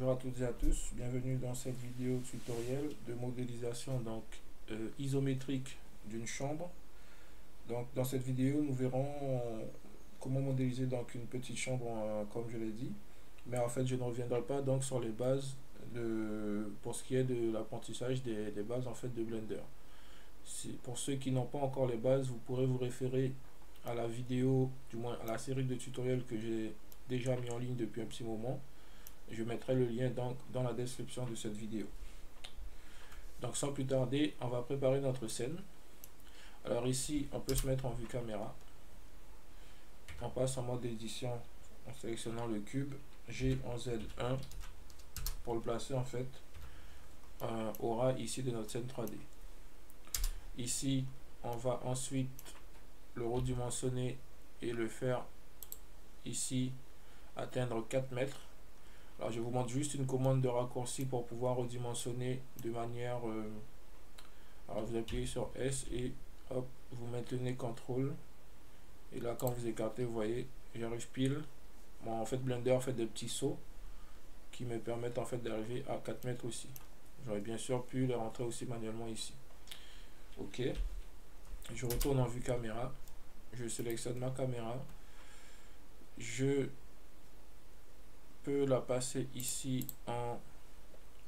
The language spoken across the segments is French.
Bonjour à toutes et à tous, bienvenue dans cette vidéo tutoriel de modélisation isométrique d'une chambre. Donc dans cette vidéo nous verrons comment modéliser donc une petite chambre comme je l'ai dit, mais en fait je ne reviendrai pas donc sur les bases pour ce qui est de l'apprentissage des bases en fait de Blender. Pour ceux qui n'ont pas encore les bases, vous pourrez vous référer à la vidéo, du moins à la série de tutoriels que j'ai déjà mis en ligne depuis un petit moment. Je mettrai le lien donc dans la description de cette vidéo. Donc sans plus tarder, on va préparer notre scène. Alors ici, on peut se mettre en vue caméra. On passe en mode édition en sélectionnant le cube G en Z1 pour le placer en fait au ras ici de notre scène 3D. Ici, on va ensuite le redimensionner et le faire ici atteindre 4 mètres. Alors je vous montre juste une commande de raccourci pour pouvoir redimensionner de manière alors vous appuyez sur S et hop, vous maintenez CTRL et là quand vous écartez, vous voyez, j'arrive pile. Bon, en fait Blender fait des petits sauts qui me permettent en fait d'arriver à 4 mètres aussi. J'aurais bien sûr pu les rentrer aussi manuellement ici. Ok, je retourne en vue caméra, je sélectionne ma caméra, je peux la passer ici en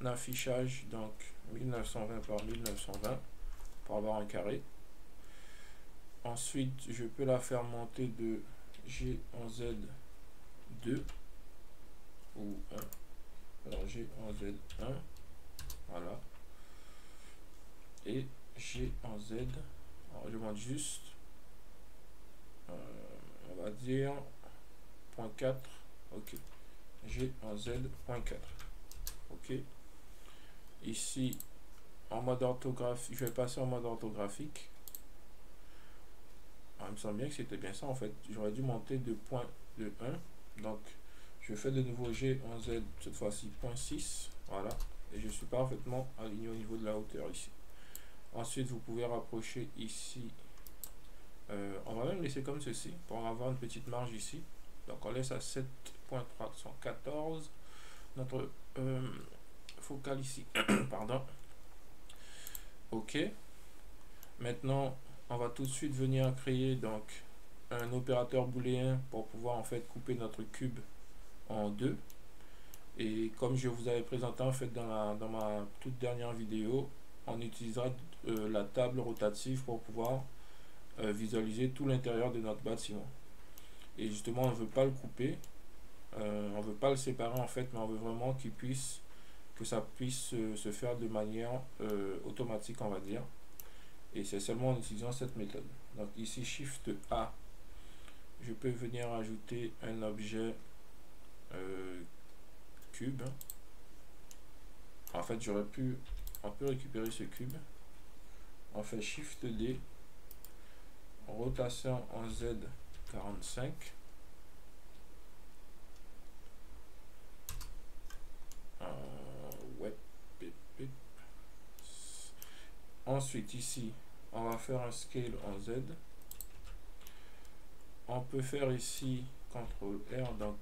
affichage, donc 1920 par 1920 pour avoir un carré. Ensuite je peux la faire monter de G en Z2 ou 1, alors G en Z1, voilà, et G en Z, alors je monte juste on va dire 0.4, ok, G en Z.4, ok. Ici en mode orthographique, je vais passer en mode orthographique. Alors, il me semble bien que c'était bien ça en fait, j'aurais dû monter de 1, donc je fais de nouveau G en Z, cette fois-ci 0.6, voilà, et je suis parfaitement aligné au niveau de la hauteur ici. Ensuite vous pouvez rapprocher ici, on va même laisser comme ceci pour avoir une petite marge ici, donc on laisse à 7.314 notre focal ici. Pardon. Ok, maintenant on va tout de suite venir créer donc un opérateur booléen pour pouvoir en fait couper notre cube en deux. Et comme je vous avais présenté en fait dans ma toute dernière vidéo, on utilisera la table rotative pour pouvoir visualiser tout l'intérieur de notre bâtiment. Et justement on ne veut pas le couper, on ne veut pas le séparer en fait, mais on veut vraiment que ça puisse se faire de manière automatique, on va dire. Et c'est seulement en utilisant cette méthode. Donc ici Shift A, je peux venir ajouter un objet cube. En fait on peut récupérer ce cube, on fait Shift D, rotation en Z45, ouais, ensuite ici on va faire un scale en Z, on peut faire ici CTRL R, donc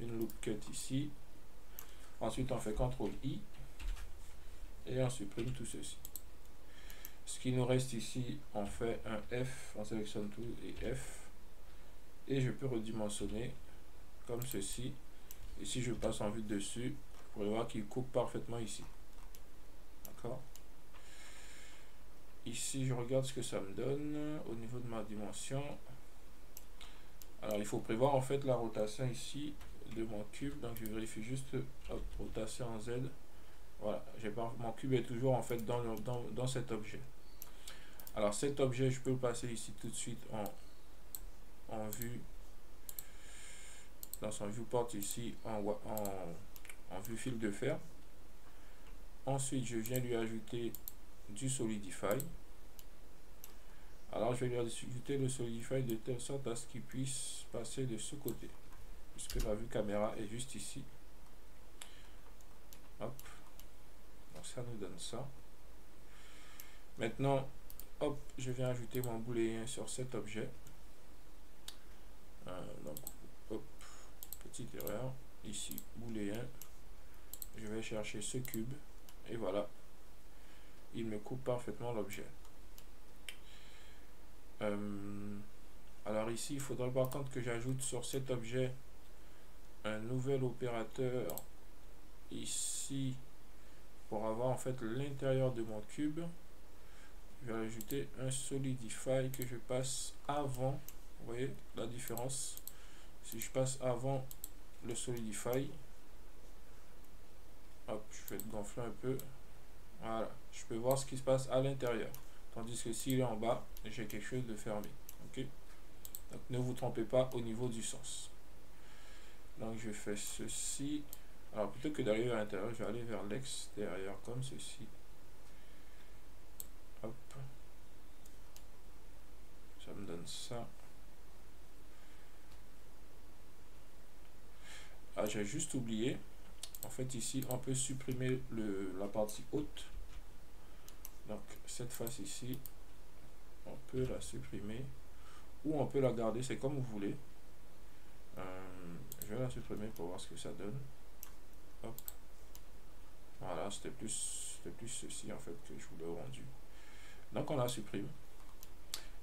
une loop cut ici, ensuite on fait CTRL I et on supprime tout ceci. Ce qui nous reste ici, on fait un F, on sélectionne tout et F, et je peux redimensionner comme ceci. Et si je passe en vue dessus, vous pourrez voir qu'il coupe parfaitement ici. D'accord. Ici je regarde ce que ça me donne au niveau de ma dimension. Alors il faut prévoir en fait la rotation ici de mon cube, donc je vérifie juste, hop, rotation en Z, voilà, mon cube est toujours en fait dans cet objet. Alors cet objet je peux le passer ici tout de suite en vue, dans son viewport ici en vue fil de fer. Ensuite je viens lui ajouter du Solidify. Alors je vais lui ajouter le Solidify de telle sorte à ce qu'il puisse passer de ce côté, puisque la vue caméra est juste ici. Hop, donc ça nous donne ça. Maintenant hop, je viens ajouter mon booléen sur cet objet. Donc hop, petite erreur ici, booléen, je vais chercher ce cube et voilà, il me coupe parfaitement l'objet. Alors ici, il faudrait par contre que j'ajoute sur cet objet un nouvel opérateur ici pour avoir en fait l'intérieur de mon cube. Je vais ajouter un solidify que je passe avant. Vous voyez la différence? Si je passe avant le solidify, hop, je vais gonfler un peu. Voilà, je peux voir ce qui se passe à l'intérieur. Tandis que s'il est en bas, j'ai quelque chose de fermé. Ok? Donc ne vous trompez pas au niveau du sens. Donc je fais ceci. Alors plutôt que d'aller vers l'intérieur, je vais aller vers l'extérieur comme ceci. Hop. Ça me donne ça. Ah, j'ai juste oublié. En fait ici, on peut supprimer la partie haute. Donc cette face ici, on peut la supprimer. Ou on peut la garder, c'est comme vous voulez. Je vais la supprimer pour voir ce que ça donne. Hop. Voilà, c'était plus ceci en fait que je voulais rendu. Donc on la supprime.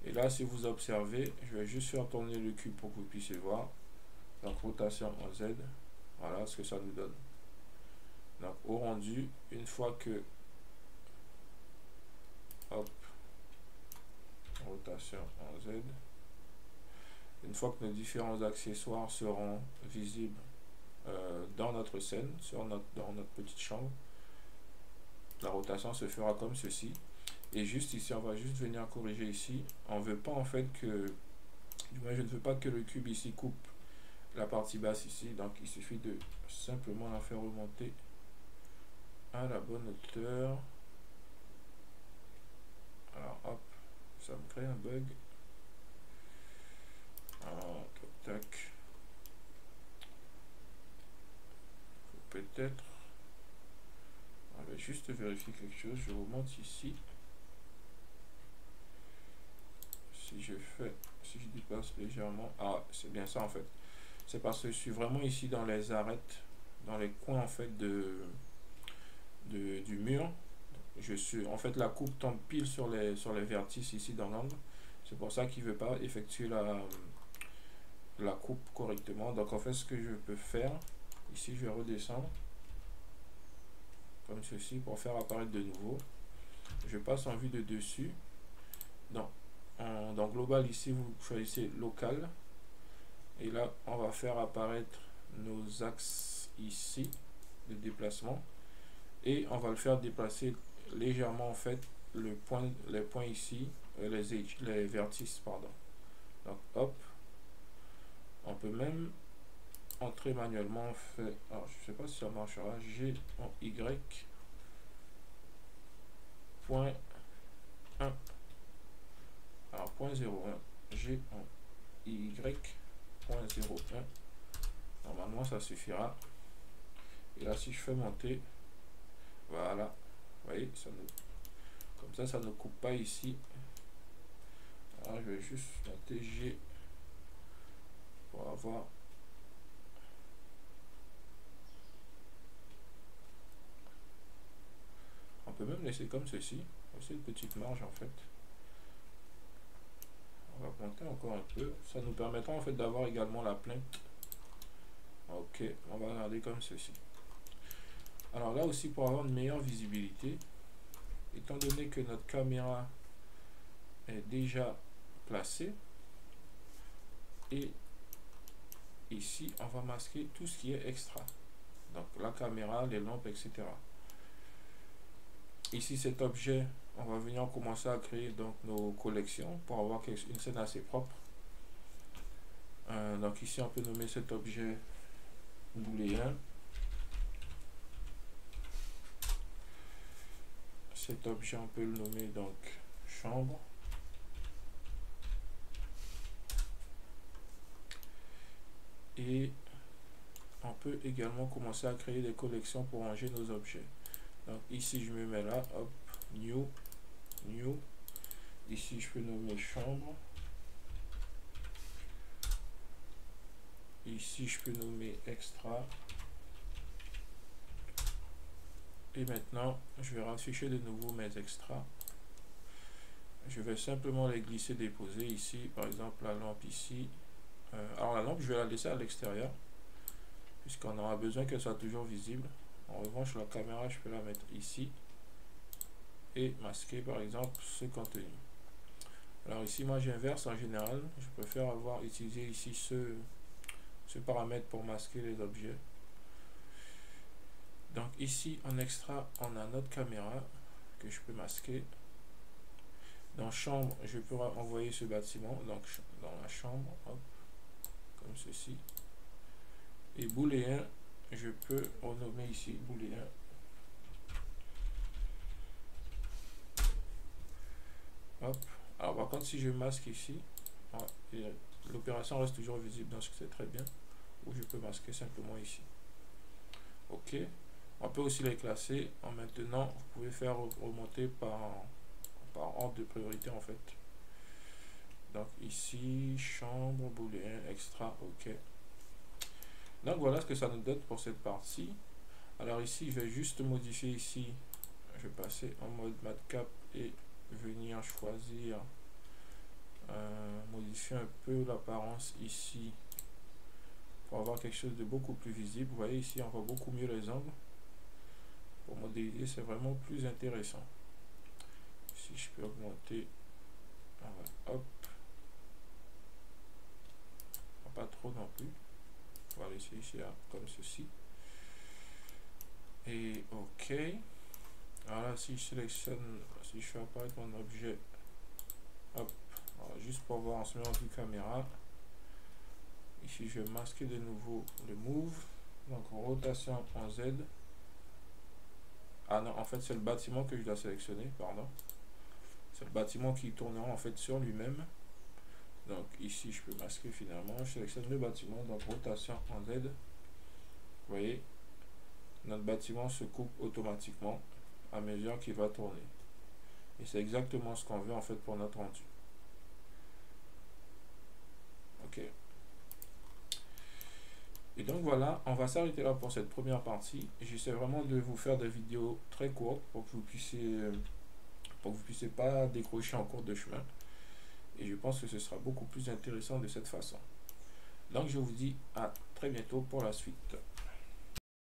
Et là, si vous observez, je vais juste faire tourner le cube pour que vous puissiez voir. Donc rotation en Z. Voilà ce que ça nous donne. Donc au rendu, une fois que hop, rotation en Z, une fois que nos différents accessoires seront visibles dans notre scène, dans notre petite chambre, la rotation se fera comme ceci. Et juste ici, on va juste venir corriger ici. On veut pas en fait que, du moins je ne veux pas que le cube ici coupe la partie basse ici. Donc il suffit de simplement la faire remonter à la bonne hauteur. Alors hop, ça me crée un bug. Alors, tac, tac. Peut-être. On va juste vérifier quelque chose. Je remonte ici. Si je déplace légèrement, ah c'est bien ça en fait, c'est parce que je suis vraiment ici dans les arêtes, dans les coins en fait du mur. Je suis en fait, la coupe tombe pile sur les vertices ici dans l'angle, c'est pour ça qu'il veut pas effectuer la coupe correctement. Donc en fait, ce que je peux faire ici, je vais redescendre comme ceci pour faire apparaître de nouveau. Je passe en vue de dessus. Dans global ici, vous choisissez local et là on va faire apparaître nos axes ici de déplacement et on va le faire déplacer légèrement en fait les points ici, les vertices pardon. Donc hop, on peut même entrer manuellement. Alors je sais pas si ça marchera. G en Y point 1. Alors, 0.01, G en Y.01. Normalement, ça suffira. Et là, si je fais monter, voilà, vous voyez, comme ça ne coupe pas ici. Alors, je vais juste monter G pour avoir. On peut même laisser comme ceci. C'est une petite marge en fait. On va monter encore un peu. Ça nous permettra en fait d'avoir également la plainte. Ok, on va regarder comme ceci. Alors là aussi, pour avoir une meilleure visibilité, étant donné que notre caméra est déjà placée, et ici on va masquer tout ce qui est extra, donc la caméra, les lampes, etc. Ici cet objet, on va venir commencer à créer donc nos collections pour avoir une scène assez propre. Donc ici on peut nommer cet objet booléen. Cet objet on peut le nommer donc chambre. Et on peut également commencer à créer des collections pour ranger nos objets. Donc ici je me mets là, hop, new. Ici je peux nommer chambre. Ici je peux nommer extra. Et maintenant, je vais rafficher de nouveau mes extras. Je vais simplement les glisser, déposer ici. Par exemple, la lampe ici. Alors la lampe, je vais la laisser à l'extérieur, puisqu'on aura besoin qu'elle soit toujours visible. En revanche, la caméra, je peux la mettre ici. Et masquer, par exemple, ce contenu. Alors ici, moi, j'inverse en général. Je préfère avoir utilisé ici ce paramètre pour masquer les objets. Donc ici, en extra, on a notre caméra que je peux masquer. Dans chambre, je peux envoyer ce bâtiment. Donc dans la chambre, hop, comme ceci. Et booléen, je peux renommer ici booléen. Hop. Alors par contre, si je masque ici, ouais, l'opération reste toujours visible, donc c'est très bien. Ou je peux masquer simplement ici. Ok. On peut aussi les classer. En maintenant, vous pouvez faire remonter par ordre de priorité en fait. Donc ici, chambre, booléen, extra, ok. Donc voilà ce que ça nous donne pour cette partie. Alors ici, je vais juste modifier ici. Je vais passer en mode matcap et venir choisir, modifier un peu l'apparence ici pour avoir quelque chose de beaucoup plus visible. Vous voyez ici, on voit beaucoup mieux les angles. Pour modéliser, c'est vraiment plus intéressant. Si je peux augmenter, hop, pas trop non plus. On va laisser ici comme ceci. Et ok. Alors là, si je sélectionne, si je fais apparaître mon objet, hop, alors juste pour voir en ce moment du caméra. Ici, je vais masquer de nouveau le move. Donc rotation en Z. Ah non, en fait, c'est le bâtiment que je dois sélectionner, pardon. C'est le bâtiment qui tournera en fait sur lui-même. Donc ici, je peux masquer finalement. Je sélectionne le bâtiment, donc rotation en Z. Vous voyez, notre bâtiment se coupe automatiquement à mesure qu'il va tourner. Et c'est exactement ce qu'on veut en fait pour notre rendu. Ok. Et donc voilà, on va s'arrêter là pour cette première partie. J'essaie vraiment de vous faire des vidéos très courtes pour que vous puissiez pas décrocher en cours de chemin. Et je pense que ce sera beaucoup plus intéressant de cette façon. Donc je vous dis à très bientôt pour la suite.